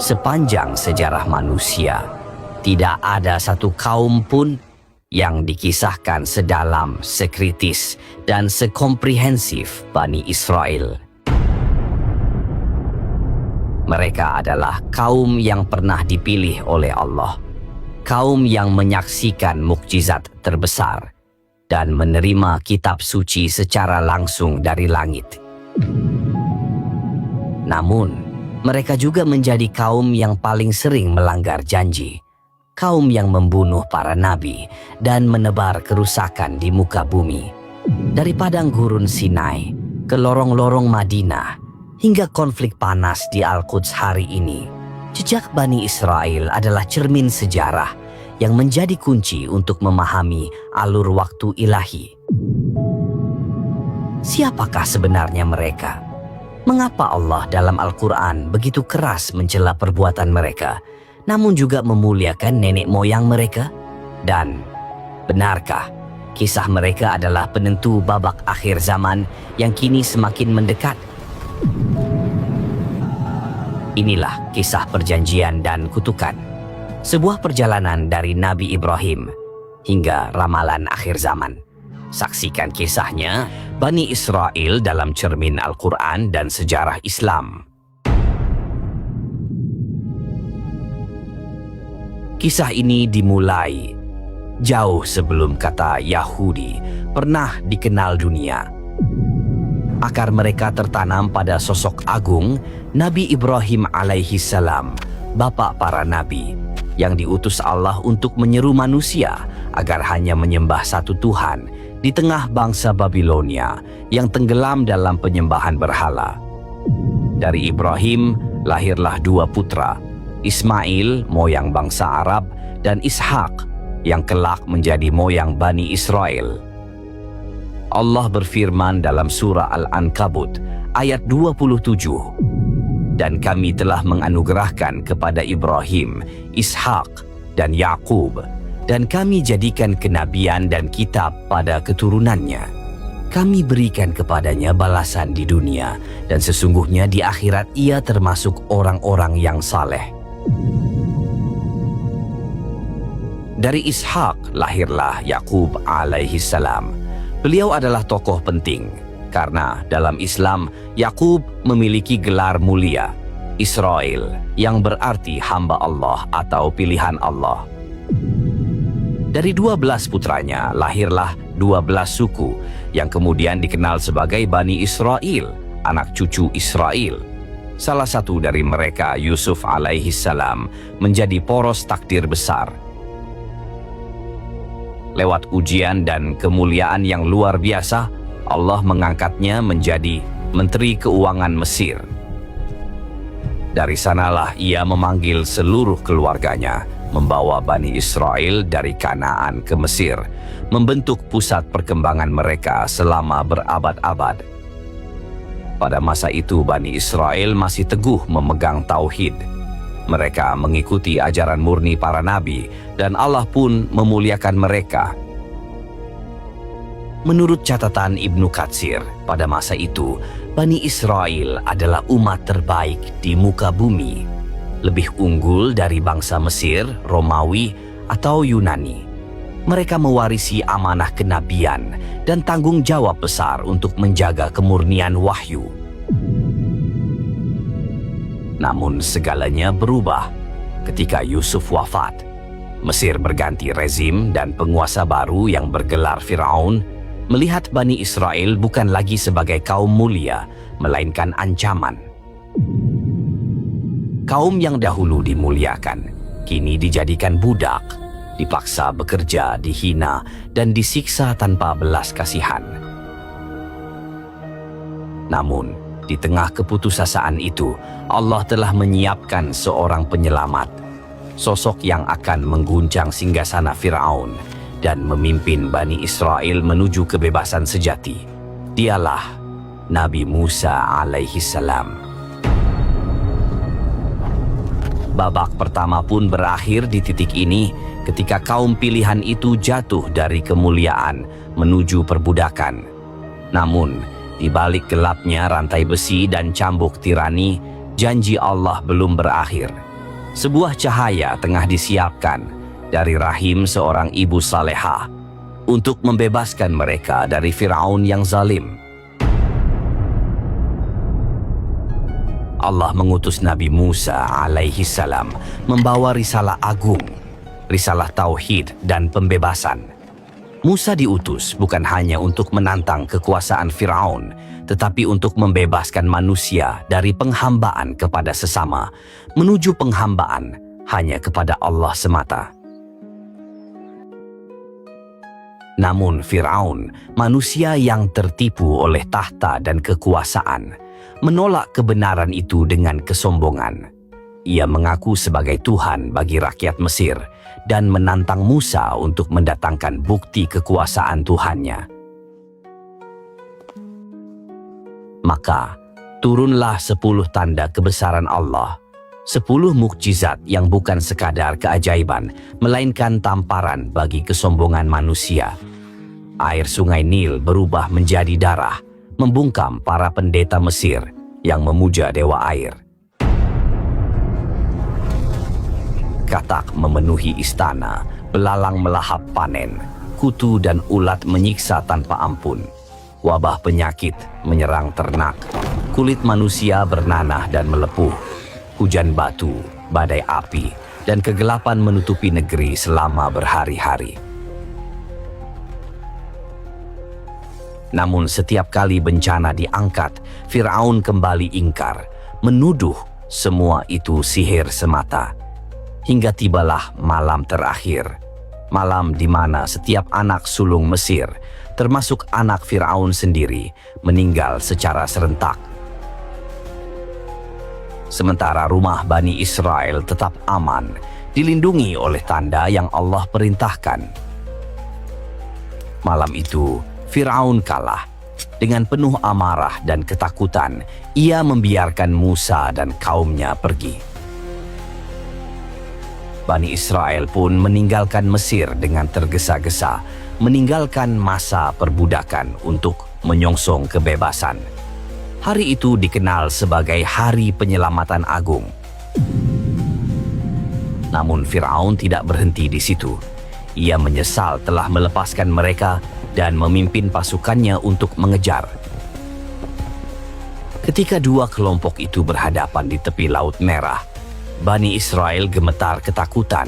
Sepanjang sejarah manusia, tidak ada satu kaum pun yang dikisahkan sedalam, sekritis, dan sekomprehensif Bani Israel. Mereka adalah kaum yang pernah dipilih oleh Allah, kaum yang menyaksikan mukjizat terbesar dan menerima kitab suci secara langsung dari langit. Namun, mereka juga menjadi kaum yang paling sering melanggar janji, kaum yang membunuh para nabi dan menebar kerusakan di muka bumi. Dari padang gurun Sinai ke lorong-lorong Madinah, hingga konflik panas di Al-Quds hari ini, jejak Bani Israel adalah cermin sejarah yang menjadi kunci untuk memahami alur waktu ilahi. Siapakah sebenarnya mereka? Mengapa Allah dalam Al-Quran begitu keras mencela perbuatan mereka, namun juga memuliakan nenek moyang mereka? Dan benarkah kisah mereka adalah penentu babak akhir zaman yang kini semakin mendekat? Inilah kisah perjanjian dan kutukan, sebuah perjalanan dari Nabi Ibrahim hingga ramalan akhir zaman. Saksikan kisahnya Bani Israel dalam cermin Al-Quran dan sejarah Islam. Kisah ini dimulai jauh sebelum kata Yahudi pernah dikenal dunia. Akar mereka tertanam pada sosok agung Nabi Ibrahim alaihi salam, bapak para nabi, yang diutus Allah untuk menyeru manusia agar hanya menyembah satu Tuhan di tengah bangsa Babilonia yang tenggelam dalam penyembahan berhala. Dari Ibrahim lahirlah dua putra, Ismail, moyang bangsa Arab, dan Ishak, yang kelak menjadi moyang Bani Israel. Allah berfirman dalam surah Al-Ankabut ayat 27, "Dan kami telah menganugerahkan kepada Ibrahim, Ishak, dan Yakub, dan kami jadikan kenabian dan kitab pada keturunannya. Kami berikan kepadanya balasan di dunia, dan sesungguhnya di akhirat ia termasuk orang-orang yang saleh." Dari Ishak lahirlah Yakub alaihi salam. Beliau adalah tokoh penting karena dalam Islam Yakub memiliki gelar mulia, Israel, yang berarti hamba Allah atau pilihan Allah. Dari 12 putranya lahirlah 12 suku yang kemudian dikenal sebagai Bani Israel, anak cucu Israel. Salah satu dari mereka, Yusuf alaihi salam, menjadi poros takdir besar. Lewat ujian dan kemuliaan yang luar biasa, Allah mengangkatnya menjadi Menteri Keuangan Mesir. Dari sanalah ia memanggil seluruh keluarganya, membawa Bani Israel dari Kanaan ke Mesir, membentuk pusat perkembangan mereka selama berabad-abad. Pada masa itu Bani Israel masih teguh memegang tauhid. Mereka mengikuti ajaran murni para nabi, dan Allah pun memuliakan mereka. Menurut catatan Ibnu Katsir, pada masa itu, Bani Israel adalah umat terbaik di muka bumi, lebih unggul dari bangsa Mesir, Romawi, atau Yunani. Mereka mewarisi amanah kenabian dan tanggung jawab besar untuk menjaga kemurnian wahyu. Namun segalanya berubah ketika Yusuf wafat. Mesir berganti rezim dan penguasa baru yang bergelar Firaun melihat Bani Israel bukan lagi sebagai kaum mulia, melainkan ancaman. Kaum yang dahulu dimuliakan, kini dijadikan budak, dipaksa bekerja, dihina, dan disiksa tanpa belas kasihan. Namun, di tengah keputusasaan itu, Allah telah menyiapkan seorang penyelamat, sosok yang akan mengguncang singgasana Firaun dan memimpin Bani Israel menuju kebebasan sejati. Dialah Nabi Musa alaihi salam. Babak pertama pun berakhir di titik ini ketika kaum pilihan itu jatuh dari kemuliaan menuju perbudakan. Namun, di balik gelapnya rantai besi dan cambuk tirani, janji Allah belum berakhir. sebuah cahaya tengah disiapkan dari rahim seorang ibu salehah untuk membebaskan mereka dari Firaun yang zalim. Allah mengutus Nabi Musa alaihi salam membawa risalah agung, risalah tauhid dan pembebasan. Musa diutus bukan hanya untuk menantang kekuasaan Firaun, tetapi untuk membebaskan manusia dari penghambaan kepada sesama, menuju penghambaan hanya kepada Allah semata. Namun Firaun, manusia yang tertipu oleh tahta dan kekuasaan, menolak kebenaran itu dengan kesombongan. Ia mengaku sebagai Tuhan bagi rakyat Mesir dan menantang Musa untuk mendatangkan bukti kekuasaan Tuhannya. Maka turunlah 10 tanda kebesaran Allah, 10 mukjizat yang bukan sekadar keajaiban, melainkan tamparan bagi kesombongan manusia. Air sungai Nil berubah menjadi darah, membungkam para pendeta Mesir yang memuja dewa air. Katak memenuhi istana, belalang melahap panen, kutu dan ulat menyiksa tanpa ampun. Wabah penyakit menyerang ternak, kulit manusia bernanah dan melepuh. Hujan batu, badai api, dan kegelapan menutupi negeri selama berhari-hari. Namun setiap kali bencana diangkat, Firaun kembali ingkar, menuduh semua itu sihir semata. Hingga tibalah malam terakhir, malam di mana setiap anak sulung Mesir, termasuk anak Firaun sendiri, meninggal secara serentak. Sementara rumah Bani Israel tetap aman, dilindungi oleh tanda yang Allah perintahkan. Malam itu, Firaun kalah. Dengan penuh amarah dan ketakutan, ia membiarkan Musa dan kaumnya pergi. Bani Israel pun meninggalkan Mesir dengan tergesa-gesa, meninggalkan masa perbudakan untuk menyongsong kebebasan. Hari itu dikenal sebagai Hari Penyelamatan Agung. Namun Firaun tidak berhenti di situ. Ia menyesal telah melepaskan mereka dan memimpin pasukannya untuk mengejar. Ketika dua kelompok itu berhadapan di tepi Laut Merah, Bani Israel gemetar ketakutan.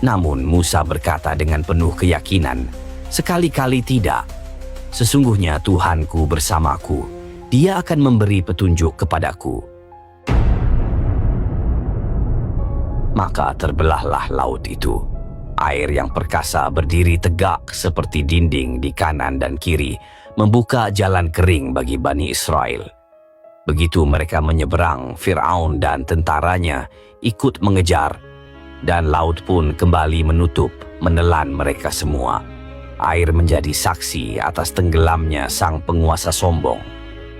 Namun Musa berkata dengan penuh keyakinan, "Sekali-kali tidak. Sesungguhnya Tuhanku bersamaku. Dia akan memberi petunjuk kepadaku." Maka terbelahlah laut itu. Air yang perkasa berdiri tegak seperti dinding di kanan dan kiri, membuka jalan kering bagi Bani Israel. Begitu mereka menyeberang, Firaun dan tentaranya ikut mengejar, dan laut pun kembali menutup, menelan mereka semua. Air menjadi saksi atas tenggelamnya sang penguasa sombong.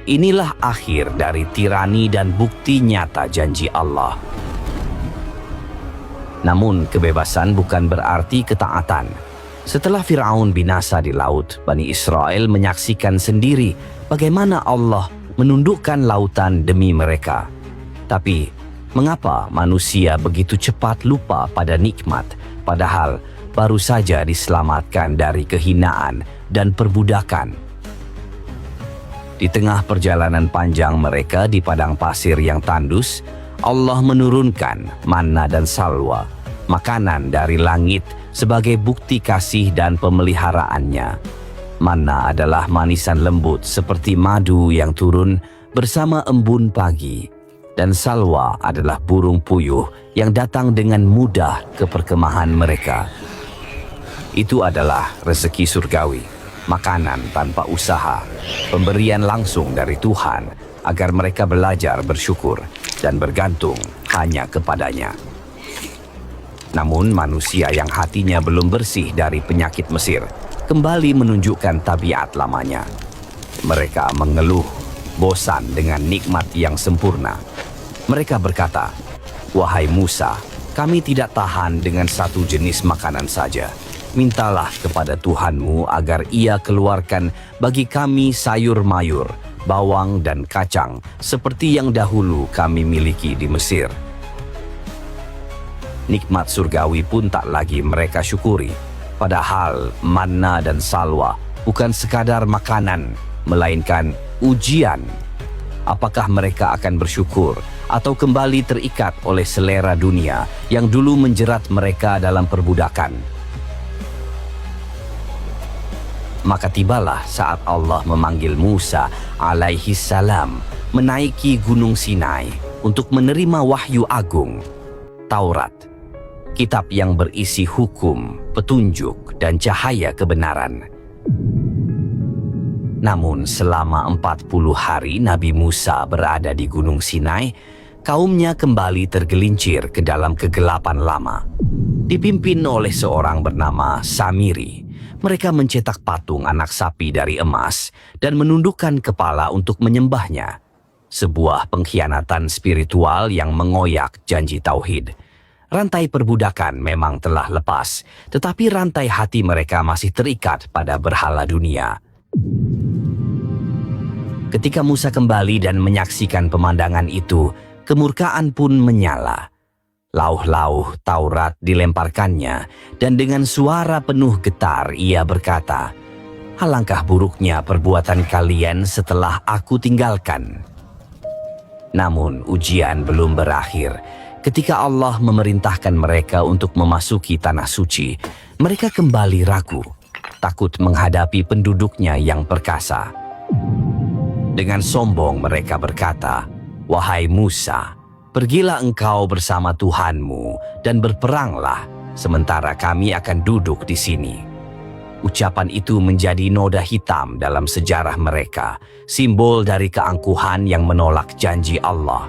Inilah akhir dari tirani dan bukti nyata janji Allah. Namun kebebasan bukan berarti ketaatan. Setelah Firaun binasa di laut, Bani Israel menyaksikan sendiri bagaimana Allah menundukkan lautan demi mereka. Tapi, mengapa manusia begitu cepat lupa pada nikmat, padahal baru saja diselamatkan dari kehinaan dan perbudakan? Di tengah perjalanan panjang mereka di padang pasir yang tandus, Allah menurunkan manna dan salwa, makanan dari langit sebagai bukti kasih dan pemeliharaannya. Manna adalah manisan lembut seperti madu yang turun bersama embun pagi, dan salwa adalah burung puyuh yang datang dengan mudah ke perkemahan mereka. Itu adalah rezeki surgawi, makanan tanpa usaha, pemberian langsung dari Tuhan agar mereka belajar bersyukur dan bergantung hanya kepadanya. Namun manusia yang hatinya belum bersih dari penyakit Mesir kembali menunjukkan tabiat lamanya. Mereka mengeluh, bosan dengan nikmat yang sempurna. Mereka berkata, "Wahai Musa, kami tidak tahan dengan satu jenis makanan saja. Mintalah kepada Tuhanmu agar Ia keluarkan bagi kami sayur mayur, bawang dan kacang seperti yang dahulu kami miliki di Mesir." Nikmat surgawi pun tak lagi mereka syukuri. Padahal manna dan salwa bukan sekadar makanan, melainkan ujian. Apakah mereka akan bersyukur atau kembali terikat oleh selera dunia yang dulu menjerat mereka dalam perbudakan? Maka tibalah saat Allah memanggil Musa alaihi salam menaiki Gunung Sinai untuk menerima wahyu agung, Taurat, kitab yang berisi hukum, petunjuk, dan cahaya kebenaran. Namun selama 40 hari Nabi Musa berada di Gunung Sinai, kaumnya kembali tergelincir ke dalam kegelapan lama. Dipimpin oleh seorang bernama Samiri, mereka mencetak patung anak sapi dari emas dan menundukkan kepala untuk menyembahnya. Sebuah pengkhianatan spiritual yang mengoyak janji tauhid. Rantai perbudakan memang telah lepas, tetapi rantai hati mereka masih terikat pada berhala dunia. Ketika Musa kembali dan menyaksikan pemandangan itu, kemurkaan pun menyala. Lauh-lauh Taurat dilemparkannya, dan dengan suara penuh getar ia berkata, "Alangkah buruknya perbuatan kalian setelah aku tinggalkan." Namun ujian belum berakhir. Ketika Allah memerintahkan mereka untuk memasuki tanah suci, mereka kembali ragu, takut menghadapi penduduknya yang perkasa. Dengan sombong mereka berkata, "Wahai Musa, pergilah engkau bersama Tuhanmu dan berperanglah, sementara kami akan duduk di sini." Ucapan itu menjadi noda hitam dalam sejarah mereka, simbol dari keangkuhan yang menolak janji Allah.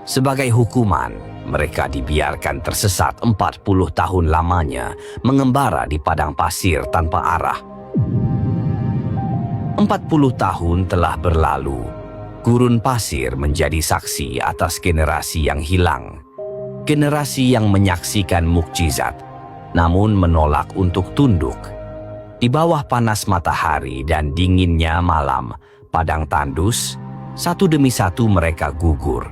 Sebagai hukuman, mereka dibiarkan tersesat 40 tahun lamanya, mengembara di padang pasir tanpa arah. 40 tahun telah berlalu. Gurun pasir menjadi saksi atas generasi yang hilang. Generasi yang menyaksikan mukjizat, namun menolak untuk tunduk. Di bawah panas matahari dan dinginnya malam, padang tandus, satu demi satu mereka gugur,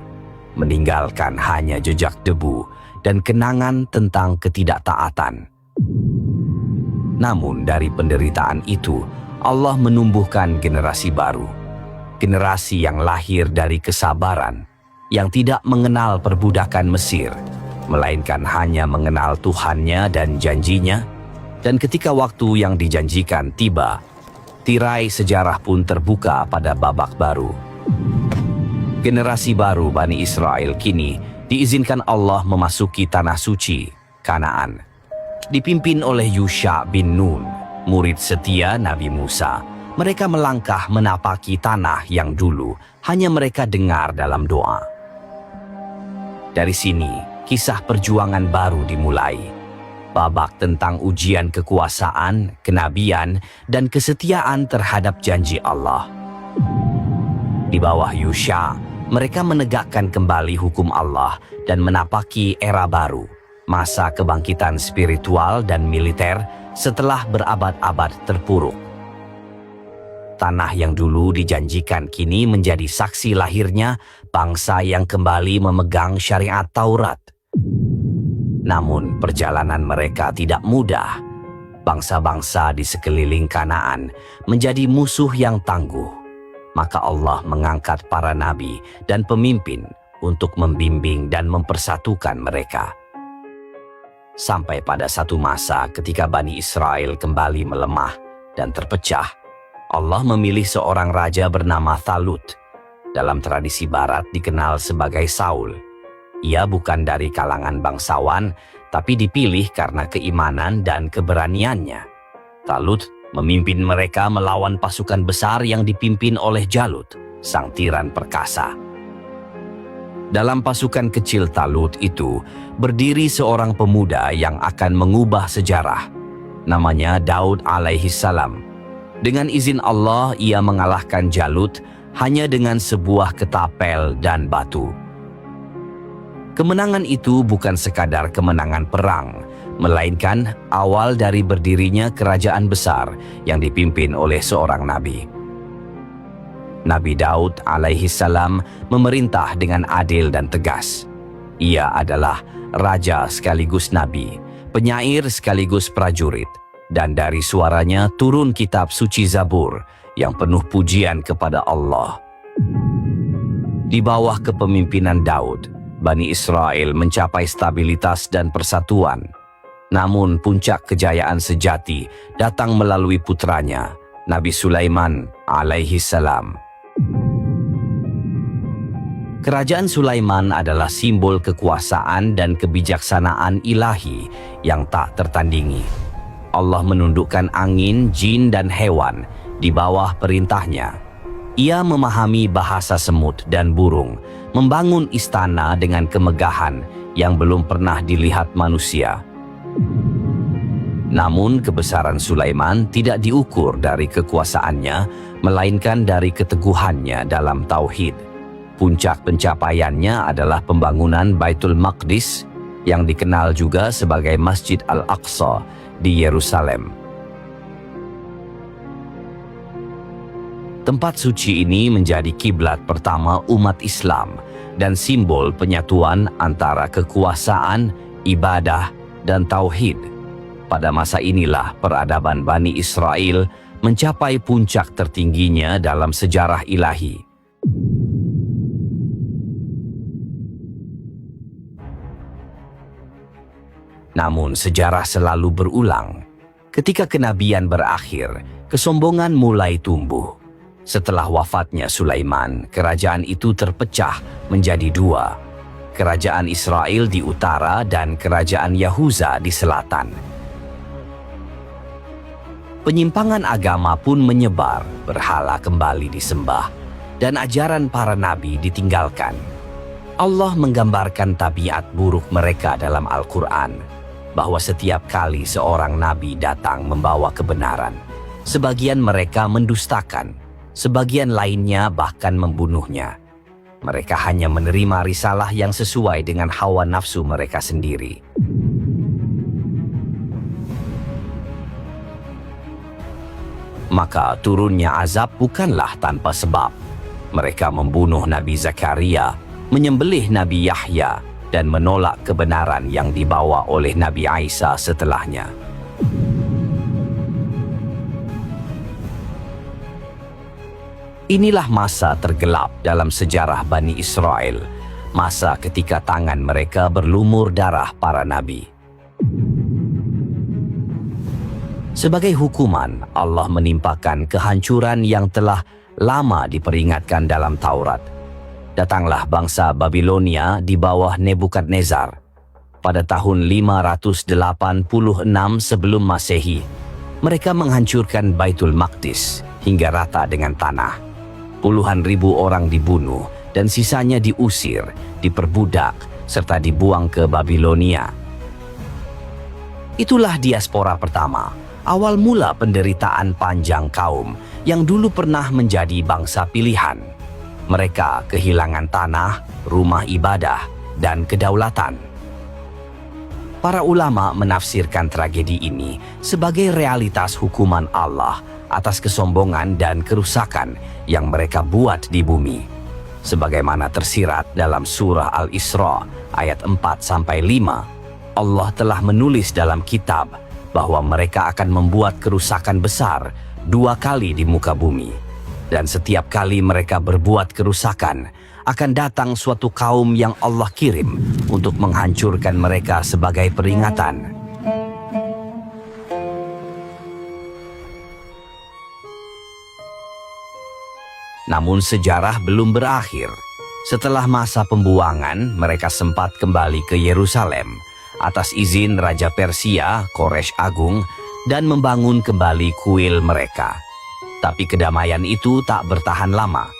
meninggalkan hanya jejak debu dan kenangan tentang ketidaktaatan. Namun dari penderitaan itu, Allah menumbuhkan generasi baru. Generasi yang lahir dari kesabaran, yang tidak mengenal perbudakan Mesir, melainkan hanya mengenal Tuhannya dan janjinya. Dan ketika waktu yang dijanjikan tiba, tirai sejarah pun terbuka pada babak baru. Generasi baru Bani Israel kini diizinkan Allah memasuki tanah suci, Kanaan. Dipimpin oleh Yusha bin Nun, murid setia Nabi Musa, mereka melangkah menapaki tanah yang dulu hanya mereka dengar dalam doa. Dari sini, kisah perjuangan baru dimulai. Babak tentang ujian kekuasaan, kenabian, dan kesetiaan terhadap janji Allah. Di bawah Yusha, mereka menegakkan kembali hukum Allah dan menapaki era baru, masa kebangkitan spiritual dan militer setelah berabad-abad terpuruk. Tanah yang dulu dijanjikan kini menjadi saksi lahirnya bangsa yang kembali memegang syariat Taurat. Namun perjalanan mereka tidak mudah. Bangsa-bangsa di sekeliling Kanaan menjadi musuh yang tangguh. Maka Allah mengangkat para nabi dan pemimpin untuk membimbing dan mempersatukan mereka. Sampai pada satu masa ketika Bani Israel kembali melemah dan terpecah, Allah memilih seorang raja bernama Talut. Dalam tradisi barat dikenal sebagai Saul. Ia bukan dari kalangan bangsawan, tapi dipilih karena keimanan dan keberaniannya. Talut memimpin mereka melawan pasukan besar yang dipimpin oleh Jalut, sang tiran perkasa. Dalam pasukan kecil Talut itu, berdiri seorang pemuda yang akan mengubah sejarah. Namanya Daud alaihi salam. Dengan izin Allah, ia mengalahkan Jalut hanya dengan sebuah ketapel dan batu. Kemenangan itu bukan sekadar kemenangan perang, melainkan awal dari berdirinya kerajaan besar yang dipimpin oleh seorang nabi. Nabi Daud alaihi salam memerintah dengan adil dan tegas. Ia adalah raja sekaligus nabi, penyair sekaligus prajurit, dan dari suaranya turun kitab suci Zabur yang penuh pujian kepada Allah. Di bawah kepemimpinan Daud, Bani Israel mencapai stabilitas dan persatuan. Namun puncak kejayaan sejati datang melalui putranya, Nabi Sulaiman alaihi salam. Kerajaan Sulaiman adalah simbol kekuasaan dan kebijaksanaan ilahi yang tak tertandingi. Allah menundukkan angin, jin, dan hewan di bawah perintahnya. Ia memahami bahasa semut dan burung, membangun istana dengan kemegahan yang belum pernah dilihat manusia. Namun kebesaran Sulaiman tidak diukur dari kekuasaannya, melainkan dari keteguhannya dalam tauhid. Puncak pencapaiannya adalah pembangunan Baitul Maqdis yang dikenal juga sebagai Masjid Al-Aqsa di Yerusalem. Tempat suci ini menjadi kiblat pertama umat Islam dan simbol penyatuan antara kekuasaan, ibadah, dan tauhid. Pada masa inilah peradaban Bani Israel mencapai puncak tertingginya dalam sejarah ilahi. Namun sejarah selalu berulang. Ketika kenabian berakhir, kesombongan mulai tumbuh. Setelah wafatnya Sulaiman, kerajaan itu terpecah menjadi dua. Kerajaan Israel di utara dan kerajaan Yahuza di selatan. Penyimpangan agama pun menyebar, berhala kembali disembah, dan ajaran para nabi ditinggalkan. Allah menggambarkan tabiat buruk mereka dalam Al-Quran, bahwa setiap kali seorang nabi datang membawa kebenaran, sebagian mereka mendustakan, sebagian lainnya bahkan membunuhnya. Mereka hanya menerima risalah yang sesuai dengan hawa nafsu mereka sendiri. Maka turunnya azab bukanlah tanpa sebab. Mereka membunuh Nabi Zakaria, menyembelih Nabi Yahya, dan menolak kebenaran yang dibawa oleh Nabi Isa setelahnya. Inilah masa tergelap dalam sejarah Bani Israel, masa ketika tangan mereka berlumur darah para nabi. Sebagai hukuman, Allah menimpakan kehancuran yang telah lama diperingatkan dalam Taurat. Datanglah bangsa Babilonia di bawah Nebukadnezar. Pada tahun 586 sebelum Masehi, mereka menghancurkan Baitul Maqdis hingga rata dengan tanah. Puluhan ribu orang dibunuh dan sisanya diusir, diperbudak, serta dibuang ke Babilonia. Itulah diaspora pertama, awal mula penderitaan panjang kaum yang dulu pernah menjadi bangsa pilihan. Mereka kehilangan tanah, rumah ibadah, dan kedaulatan. Para ulama menafsirkan tragedi ini sebagai realitas hukuman Allah atas kesombongan dan kerusakan yang mereka buat di bumi. Sebagaimana tersirat dalam surah Al-Isra ayat 4-5, Allah telah menulis dalam kitab bahwa mereka akan membuat kerusakan besar 2 kali di muka bumi. Dan setiap kali mereka berbuat kerusakan, akan datang suatu kaum yang Allah kirim untuk menghancurkan mereka sebagai peringatan. Namun sejarah belum berakhir. Setelah masa pembuangan, mereka sempat kembali ke Yerusalem atas izin Raja Persia, Koresh Agung, dan membangun kembali kuil mereka. Tapi kedamaian itu tak bertahan lama.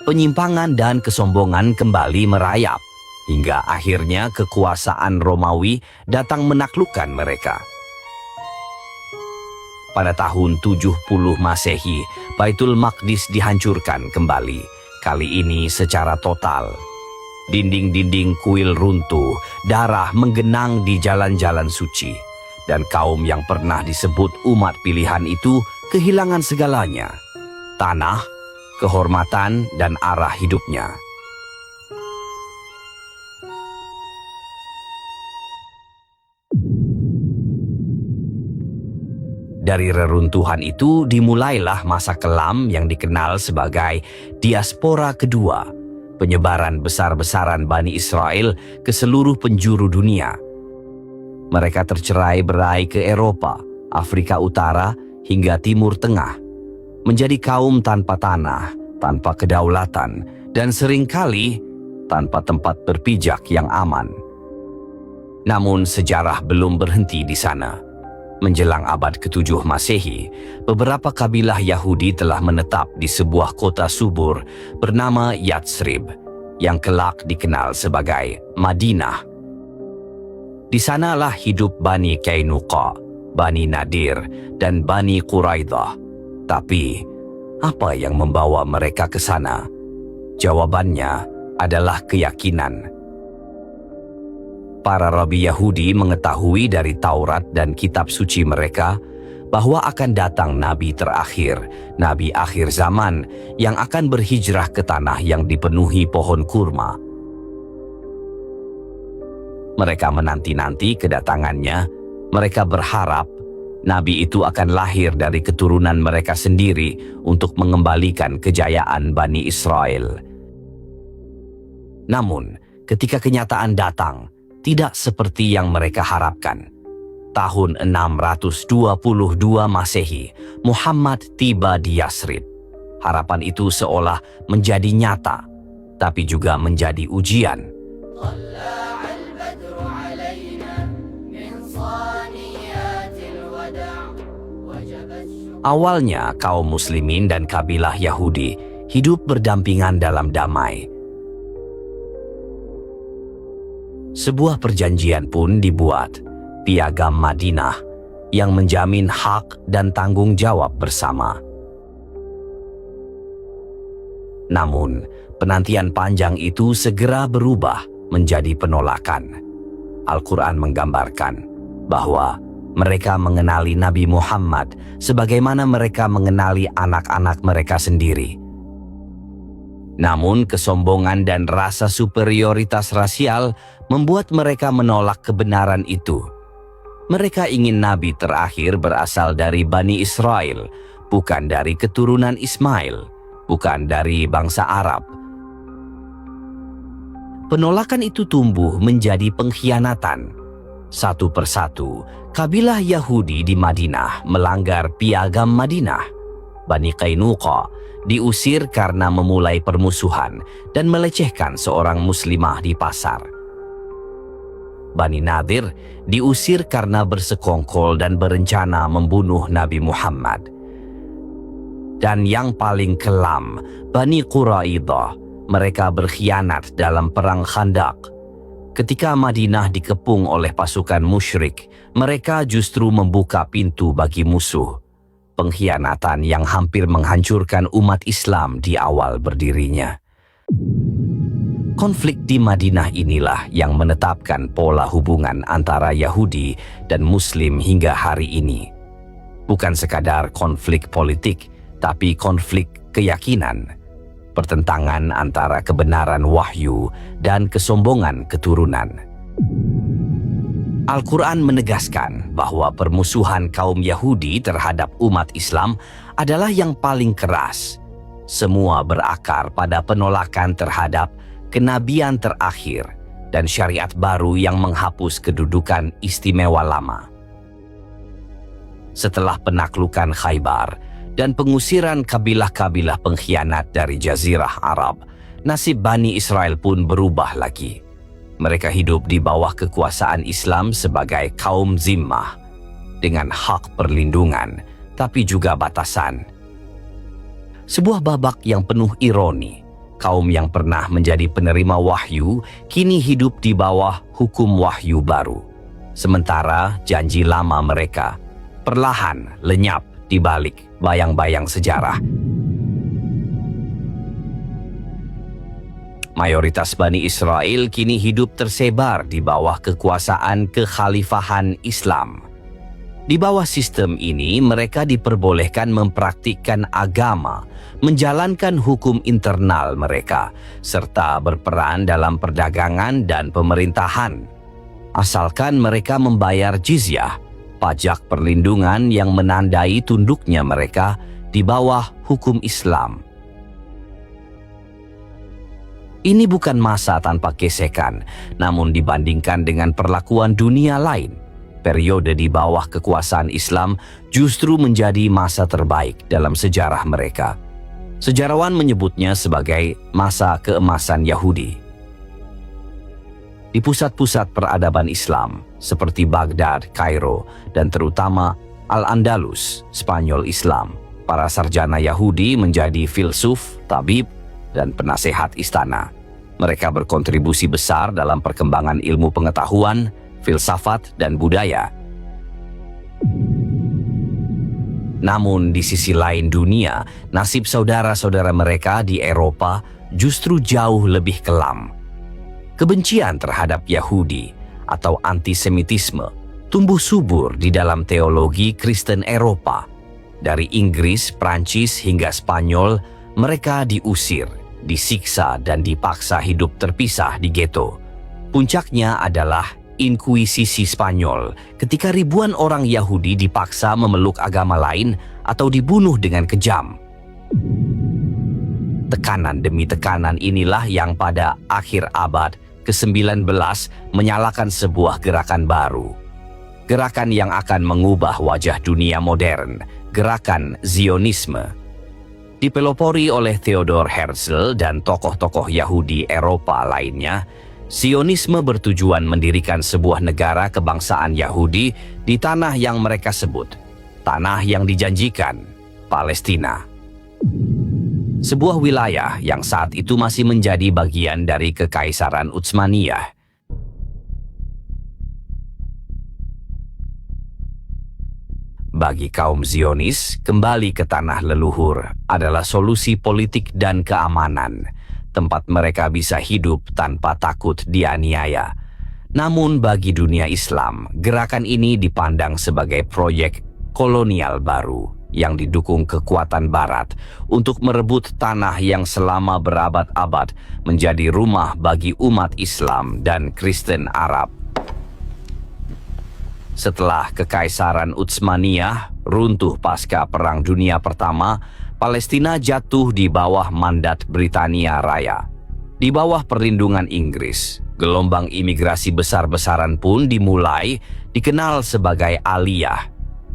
Penyimpangan dan kesombongan kembali merayap, hingga akhirnya kekuasaan Romawi datang menaklukkan mereka. Pada tahun 70 Masehi, Baitul Maqdis dihancurkan kembali, kali ini secara total. Dinding-dinding kuil runtuh, darah menggenang di jalan-jalan suci, dan kaum yang pernah disebut umat pilihan itu kehilangan segalanya, tanah, kehormatan, dan arah hidupnya. Dari reruntuhan itu dimulailah masa kelam yang dikenal sebagai diaspora kedua, penyebaran besar-besaran Bani Israel ke seluruh penjuru dunia. Mereka tercerai-berai ke Eropa, Afrika Utara, hingga Timur Tengah, menjadi kaum tanpa tanah, tanpa kedaulatan, dan seringkali tanpa tempat berpijak yang aman. Namun sejarah belum berhenti di sana. Menjelang abad ke-7 Masehi, beberapa kabilah Yahudi telah menetap di sebuah kota subur bernama Yatsrib, yang kelak dikenal sebagai Madinah. Di sanalah hidup Bani Qainuqa, Bani Nadir, dan Bani Quraidah. Tapi, apa yang membawa mereka ke sana? Jawabannya adalah keyakinan. Para rabi Yahudi mengetahui dari Taurat dan kitab suci mereka bahwa akan datang Nabi terakhir, Nabi akhir zaman yang akan berhijrah ke tanah yang dipenuhi pohon kurma. Mereka menanti-nanti kedatangannya. Mereka berharap Nabi itu akan lahir dari keturunan mereka sendiri untuk mengembalikan kejayaan Bani Israel. Namun, ketika kenyataan datang, tidak seperti yang mereka harapkan. Tahun 622 Masehi, Muhammad tiba di Yatsrib. Harapan itu seolah menjadi nyata, tapi juga menjadi ujian. Awalnya, kaum muslimin dan kabilah Yahudi hidup berdampingan dalam damai. Sebuah perjanjian pun dibuat, Piagam Madinah, yang menjamin hak dan tanggung jawab bersama. Namun, penantian panjang itu segera berubah menjadi penolakan. Al-Quran menggambarkan bahwa mereka mengenali Nabi Muhammad sebagaimana mereka mengenali anak-anak mereka sendiri. Namun kesombongan dan rasa superioritas rasial membuat mereka menolak kebenaran itu. Mereka ingin Nabi terakhir berasal dari Bani Israel, bukan dari keturunan Ismail, bukan dari bangsa Arab. Penolakan itu tumbuh menjadi pengkhianatan. Satu persatu, kabilah Yahudi di Madinah melanggar Piagam Madinah. Bani Qainuqa diusir karena memulai permusuhan dan melecehkan seorang muslimah di pasar. Bani Nadir diusir karena bersekongkol dan berencana membunuh Nabi Muhammad. Dan yang paling kelam, Bani Quraidah, mereka berkhianat dalam perang Khandaq. Ketika Madinah dikepung oleh pasukan musyrik, mereka justru membuka pintu bagi musuh. Pengkhianatan yang hampir menghancurkan umat Islam di awal berdirinya. Konflik di Madinah inilah yang menetapkan pola hubungan antara Yahudi dan Muslim hingga hari ini. Bukan sekadar konflik politik, tapi konflik keyakinan. Pertentangan antara kebenaran wahyu dan kesombongan keturunan. Al-Quran menegaskan bahwa permusuhan kaum Yahudi terhadap umat Islam adalah yang paling keras. Semua berakar pada penolakan terhadap kenabian terakhir dan syariat baru yang menghapus kedudukan istimewa lama. Setelah penaklukan Khaybar dan pengusiran kabilah-kabilah pengkhianat dari Jazirah Arab, nasib Bani Israel pun berubah lagi. Mereka hidup di bawah kekuasaan Islam sebagai kaum zimmah, dengan hak perlindungan, tapi juga batasan. Sebuah babak yang penuh ironi, kaum yang pernah menjadi penerima wahyu, kini hidup di bawah hukum wahyu baru. Sementara janji lama mereka perlahan lenyap di balik bayang-bayang sejarah. Mayoritas Bani Israel kini hidup tersebar di bawah kekuasaan kekhalifahan Islam. Di bawah sistem ini, mereka diperbolehkan mempraktikkan agama, menjalankan hukum internal mereka, serta berperan dalam perdagangan dan pemerintahan. Asalkan mereka membayar jizyah, pajak perlindungan yang menandai tunduknya mereka di bawah hukum Islam. Ini bukan masa tanpa gesekan, namun dibandingkan dengan perlakuan dunia lain, periode di bawah kekuasaan Islam justru menjadi masa terbaik dalam sejarah mereka. Sejarawan menyebutnya sebagai masa keemasan Yahudi. Di pusat-pusat peradaban Islam seperti Baghdad, Kairo, dan terutama Al-Andalus, Spanyol Islam, para sarjana Yahudi menjadi filsuf, tabib, dan penasehat istana. Mereka berkontribusi besar dalam perkembangan ilmu pengetahuan, filsafat, dan budaya. Namun di sisi lain dunia, nasib saudara-saudara mereka di Eropa justru jauh lebih kelam. Kebencian terhadap Yahudi atau antisemitisme tumbuh subur di dalam teologi Kristen Eropa. Dari Inggris, Prancis, hingga Spanyol, mereka diusir, disiksa, dan dipaksa hidup terpisah di ghetto. Puncaknya adalah Inkuisisi Spanyol, ketika ribuan orang Yahudi dipaksa memeluk agama lain atau dibunuh dengan kejam. Tekanan demi tekanan inilah yang pada akhir abad ke-19 menyalakan sebuah gerakan baru. Gerakan yang akan mengubah wajah dunia modern, gerakan Zionisme. Dipelopori oleh Theodor Herzl dan tokoh-tokoh Yahudi Eropa lainnya, Zionisme bertujuan mendirikan sebuah negara kebangsaan Yahudi di tanah yang mereka sebut tanah yang dijanjikan, Palestina. Sebuah wilayah yang saat itu masih menjadi bagian dari Kekaisaran Utsmaniyah. Bagi kaum Zionis, kembali ke tanah leluhur adalah solusi politik dan keamanan, tempat mereka bisa hidup tanpa takut dianiaya. Namun bagi dunia Islam, gerakan ini dipandang sebagai proyek kolonial baru yang didukung kekuatan Barat untuk merebut tanah yang selama berabad-abad menjadi rumah bagi umat Islam dan Kristen Arab. Setelah Kekaisaran Utsmaniyah runtuh pasca Perang Dunia Pertama, Palestina jatuh di bawah mandat Britania Raya. Di bawah perlindungan Inggris, gelombang imigrasi besar-besaran pun dimulai, dikenal sebagai Aliyah.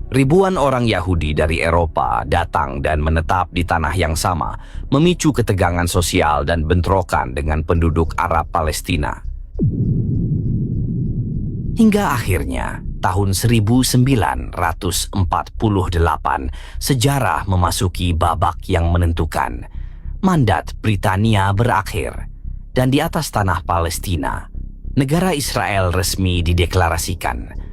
Ribuan orang Yahudi dari Eropa datang dan menetap di tanah yang sama, memicu ketegangan sosial dan bentrokan dengan penduduk Arab Palestina. Hingga akhirnya, tahun 1948, sejarah memasuki babak yang menentukan. Mandat Britania berakhir, dan di atas tanah Palestina, negara Israel resmi dideklarasikan.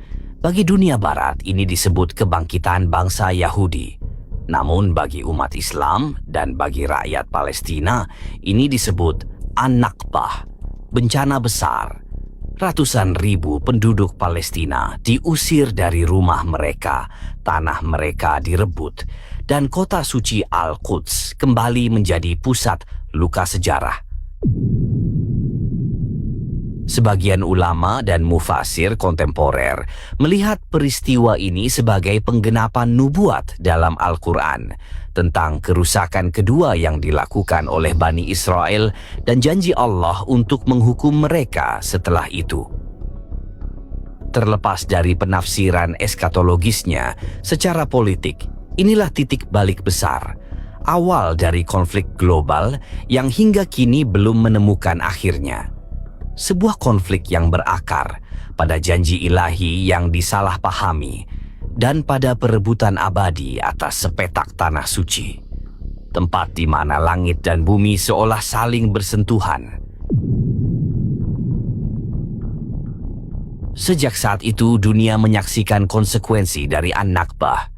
Bagi dunia Barat, ini disebut kebangkitan bangsa Yahudi. Namun bagi umat Islam dan bagi rakyat Palestina, ini disebut An-Nakbah, bencana besar. Ratusan ribu penduduk Palestina diusir dari rumah mereka, tanah mereka direbut, dan kota suci Al-Quds kembali menjadi pusat luka sejarah. Sebagian ulama dan mufasir kontemporer melihat peristiwa ini sebagai penggenapan nubuat dalam Al-Quran tentang kerusakan kedua yang dilakukan oleh Bani Israel dan janji Allah untuk menghukum mereka setelah itu. Terlepas dari penafsiran eskatologisnya, secara politik, inilah titik balik besar, awal dari konflik global yang hingga kini belum menemukan akhirnya. Sebuah konflik yang berakar pada janji ilahi yang disalahpahami dan pada perebutan abadi atas sepetak tanah suci, tempat di mana langit dan bumi seolah saling bersentuhan. Sejak saat itu dunia menyaksikan konsekuensi dari An-Nakbah,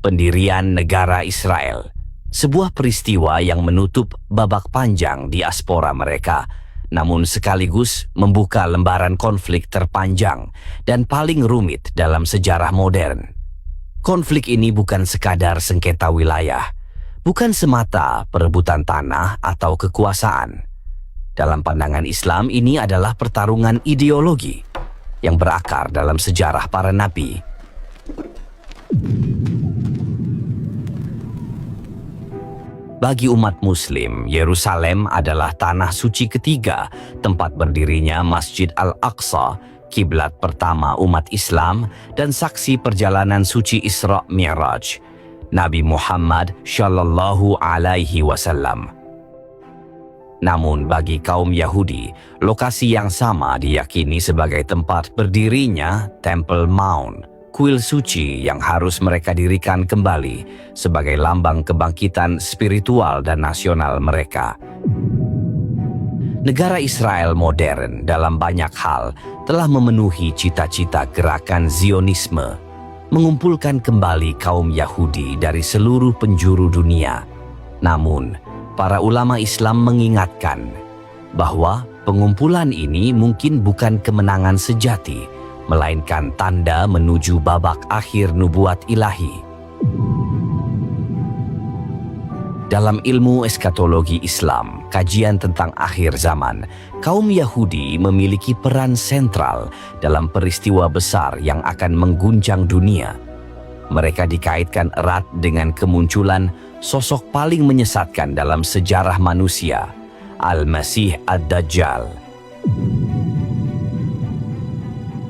pendirian negara Israel, sebuah peristiwa yang menutup babak panjang diaspora mereka, namun sekaligus membuka lembaran konflik terpanjang dan paling rumit dalam sejarah modern. Konflik ini bukan sekadar sengketa wilayah, bukan semata perebutan tanah atau kekuasaan. Dalam pandangan Islam, ini adalah pertarungan ideologi yang berakar dalam sejarah para nabi. Bagi umat Muslim, Yerusalem adalah tanah suci ketiga, tempat berdirinya Masjid Al-Aqsa, kiblat pertama umat Islam, dan saksi perjalanan suci Isra Mi'raj Nabi Muhammad Shallallahu Alaihi Wasallam. Namun bagi kaum Yahudi, lokasi yang sama diyakini sebagai tempat berdirinya Temple Mount, kuil suci yang harus mereka dirikan kembali sebagai lambang kebangkitan spiritual dan nasional mereka. Negara Israel modern dalam banyak hal telah memenuhi cita-cita gerakan Zionisme, mengumpulkan kembali kaum Yahudi dari seluruh penjuru dunia. Namun, para ulama Islam mengingatkan bahwa pengumpulan ini mungkin bukan kemenangan sejati, melainkan tanda menuju babak akhir nubuat ilahi. Dalam ilmu eskatologi Islam, kajian tentang akhir zaman, kaum Yahudi memiliki peran sentral dalam peristiwa besar yang akan mengguncang dunia. Mereka dikaitkan erat dengan kemunculan sosok paling menyesatkan dalam sejarah manusia, Al-Masih Ad-Dajjal.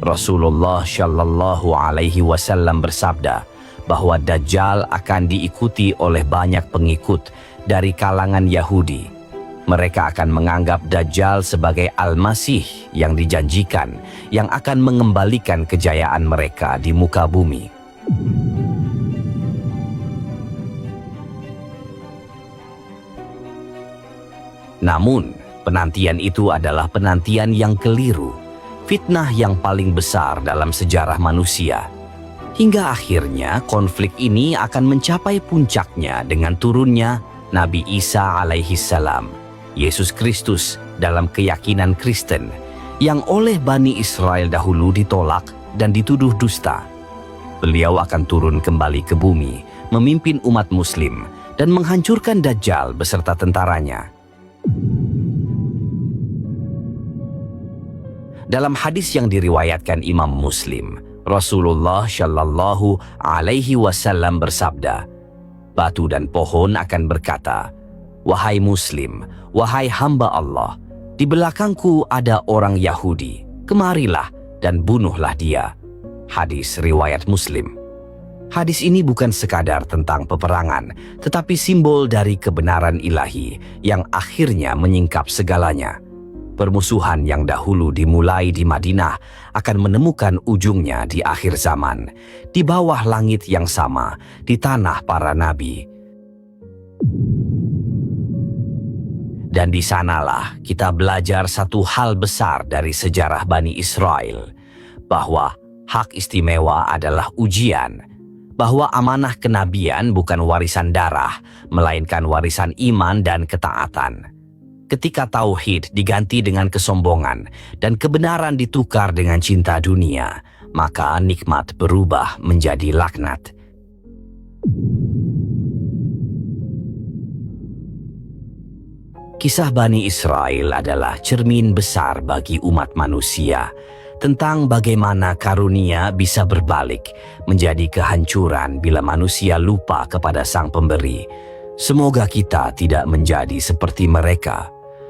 Rasulullah Shallallahu Alaihi Wasallam bersabda bahwa Dajjal akan diikuti oleh banyak pengikut dari kalangan Yahudi. Mereka akan menganggap Dajjal sebagai Al-Masih yang dijanjikan, yang akan mengembalikan kejayaan mereka di muka bumi. Namun, penantian itu adalah penantian yang keliru, fitnah yang paling besar dalam sejarah manusia. Hingga akhirnya konflik ini akan mencapai puncaknya dengan turunnya Nabi Isa alaihi salam, Yesus Kristus dalam keyakinan Kristen, yang oleh Bani Israel dahulu ditolak dan dituduh dusta. Beliau akan turun kembali ke bumi, memimpin umat Muslim, dan menghancurkan Dajjal beserta tentaranya. Dalam hadis yang diriwayatkan Imam Muslim, Rasulullah Shallallahu Alaihi Wasallam bersabda, batu dan pohon akan berkata, "Wahai Muslim, wahai hamba Allah, di belakangku ada orang Yahudi, kemarilah dan bunuhlah dia." Hadis riwayat Muslim. Hadis ini bukan sekadar tentang peperangan, tetapi simbol dari kebenaran ilahi yang akhirnya menyingkap segalanya. Permusuhan yang dahulu dimulai di Madinah akan menemukan ujungnya di akhir zaman, di bawah langit yang sama, di tanah para nabi. Dan di sanalah kita belajar satu hal besar dari sejarah Bani Israel, bahwa hak istimewa adalah ujian, bahwa amanah kenabian bukan warisan darah, melainkan warisan iman dan ketaatan. Ketika tauhid diganti dengan kesombongan dan kebenaran ditukar dengan cinta dunia, maka nikmat berubah menjadi laknat. Kisah Bani Israel adalah cermin besar bagi umat manusia tentang bagaimana karunia bisa berbalik menjadi kehancuran bila manusia lupa kepada Sang Pemberi. Semoga kita tidak menjadi seperti mereka.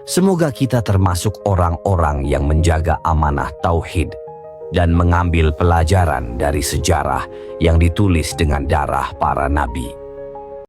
Semoga kita termasuk orang-orang yang menjaga amanah tauhid dan mengambil pelajaran dari sejarah yang ditulis dengan darah para nabi.